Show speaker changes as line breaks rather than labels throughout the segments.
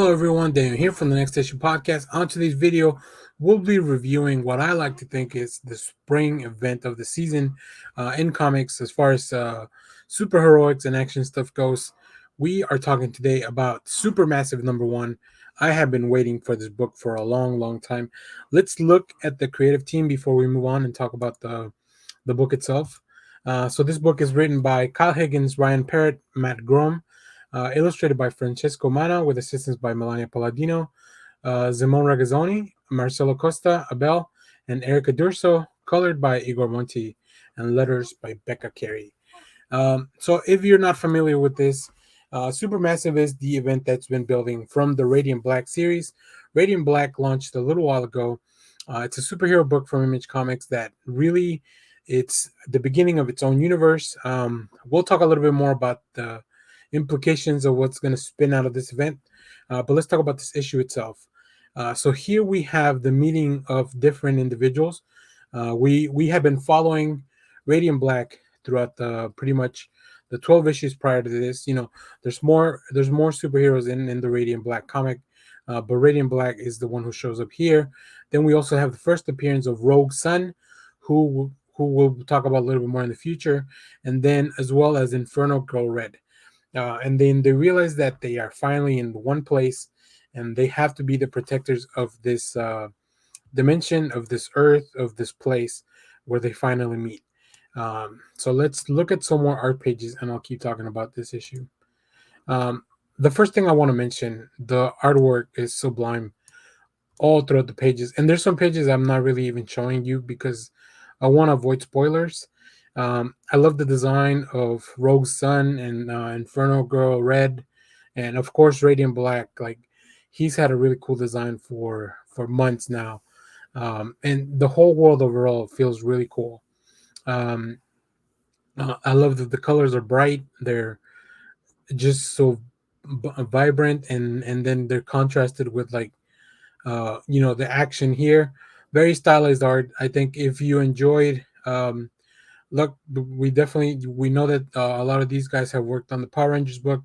Hello everyone, Daniel here from the Next Station Podcast. On today's video, we'll be reviewing what I like to think is the spring event of the season in comics as far as superheroics and action stuff goes. We are talking today about Supermassive #1. I have been waiting for this book for a long time. Let's look at the creative team before we move on and talk about the book itself. So this book is written by Kyle Higgins, Ryan Parrott, Matt Grom, illustrated by Francesco Manna with assistance by Melania Palladino, Simone Ragazzoni, Marcelo Costa, Abel, and Erica Durso, colored by Igor Monti, and letters by Becca Carey. So if you're not familiar with this, Supermassive is the event that's been building from the Radiant Black series. Radiant Black launched a little while ago. It's a superhero book from Image Comics that really it's the beginning of its own universe. We'll talk a little bit more about the implications of what's going to spin out of this event. But let's talk about this issue itself. So here we have the meeting of different individuals. We have been following Radiant Black throughout the pretty much the 12 issues prior to this. You know, there's more superheroes in the Radiant Black comic, but Radiant Black is the one who shows up here. Then we also have the first appearance of Rogue Sun, who we'll talk about a little bit more in the future, and then as well as Inferno Girl Red. And then they realize that they are finally in one place and they have to be the protectors of this dimension, of this earth, of this place where they finally meet. So let's look at some more art pages and I'll keep talking about this issue. The first thing I want to mention, the artwork is sublime all throughout the pages. And there's some pages I'm not really even showing you because I want to avoid spoilers. I love the design of Rogue Sun and Inferno Girl Red, and of course Radiant Black. Like he's had a really cool design for months now, and the whole world overall feels really cool. Um, I love that the colors are bright. They're just so vibrant, and then they're contrasted with like the action here. Very stylized art. I think if you enjoyed. Look, we know that a lot of these guys have worked on the Power Rangers book,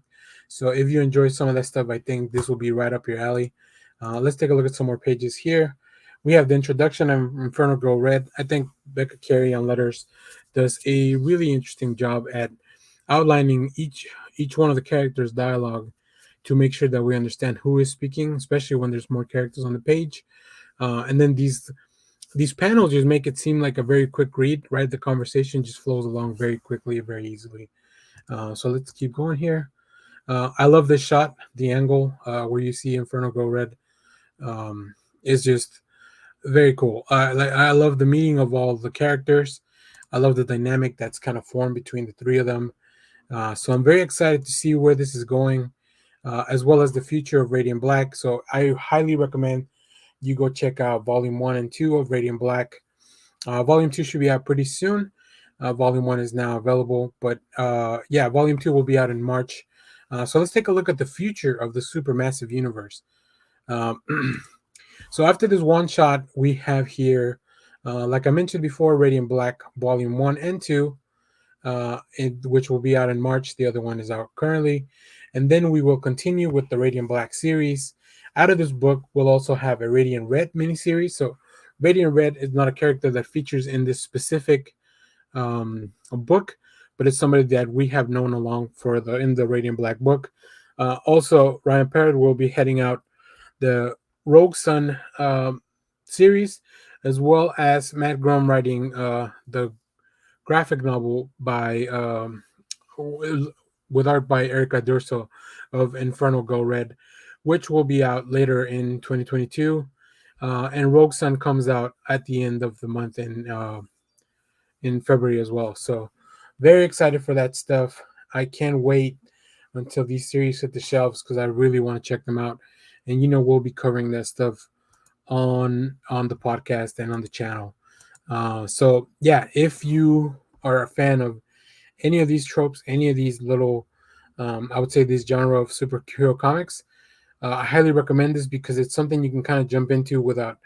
so if you enjoy some of that stuff, I think this will be right up your alley. Let's take a look at some more pages here. We have the introduction of Inferno Girl Red. I think Becca Carey on letters does a really interesting job at outlining each one of the characters' dialogue to make sure that we understand who is speaking, especially when there's more characters on the page. And then these panels just make it seem like a very quick read, right? The conversation just flows along very quickly, very easily. So let's keep going here. I love this shot, the angle where you see Inferno Girl Red is just very cool. I love the meeting of all the characters. I love the dynamic that's kind of formed between the three of them. So I'm very excited to see where this is going, as well as the future of Radiant Black. So I highly recommend you go check out Volume 1 and 2 of Radiant Black. Volume 2 should be out pretty soon. Volume 1 is now available, but Volume 2 will be out in March. So let's take a look at the future of the Supermassive universe. Um, so after this one shot, we have here, like I mentioned before, Radiant Black Volume 1 and 2, which will be out in March. The other one is out currently. And then we will continue with the Radiant Black series. Out of this book, we'll also have a Radiant Red miniseries. So Radiant Red is not a character that features in this specific book, but it's somebody that we have known along in the Radiant Black book. Also, Ryan Parrott will be heading out the Rogue Sun series, as well as Matt Grom writing the graphic novel by with art by Erica Durso of Inferno Girl Red, which will be out later in 2022. And Rogue Sun comes out at the end of the month in February as well. So very excited for that stuff. I can't wait until these series hit the shelves because I really want to check them out. And we'll be covering that stuff on the podcast and on the channel. So yeah, if you are a fan of any of these tropes, any of these little, I would say this genre of superhero comics, I highly recommend this because it's something you can kind of jump into without,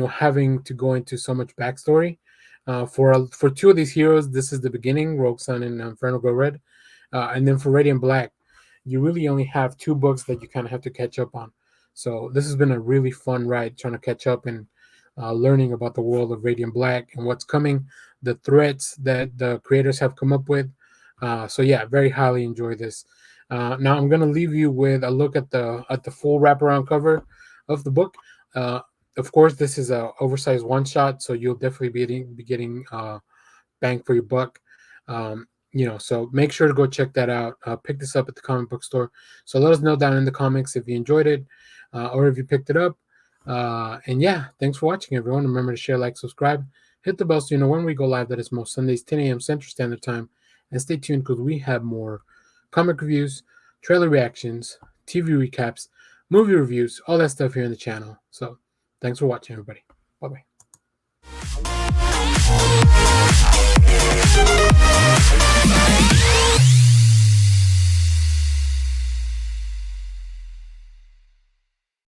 having to go into so much backstory. For two of these heroes, this is the beginning, Rogue Sun and Inferno Girl Red, and then for Radiant Black, you really only have two books that you kind of have to catch up on. So this has been a really fun ride trying to catch up and learning about the world of Radiant Black and what's coming, the threats that the creators have come up with. So yeah, very highly enjoy this. Now I'm gonna leave you with a look at the full wraparound cover of the book. Uh, of course, this is a oversized one shot, so you'll definitely be getting bang for your buck. So make sure to go check that out. Pick this up at the comic book store. So let us know down in the comments if you enjoyed it or if you picked it up. And yeah, thanks for watching, everyone. Remember to share, like, subscribe, hit the bell so you know when we go live. That is most Sundays, 10 a.m. Central Standard Time. And stay tuned because we have more comic reviews, trailer reactions, TV recaps, movie reviews, all that stuff here on the channel. So thanks for watching, everybody. Bye bye.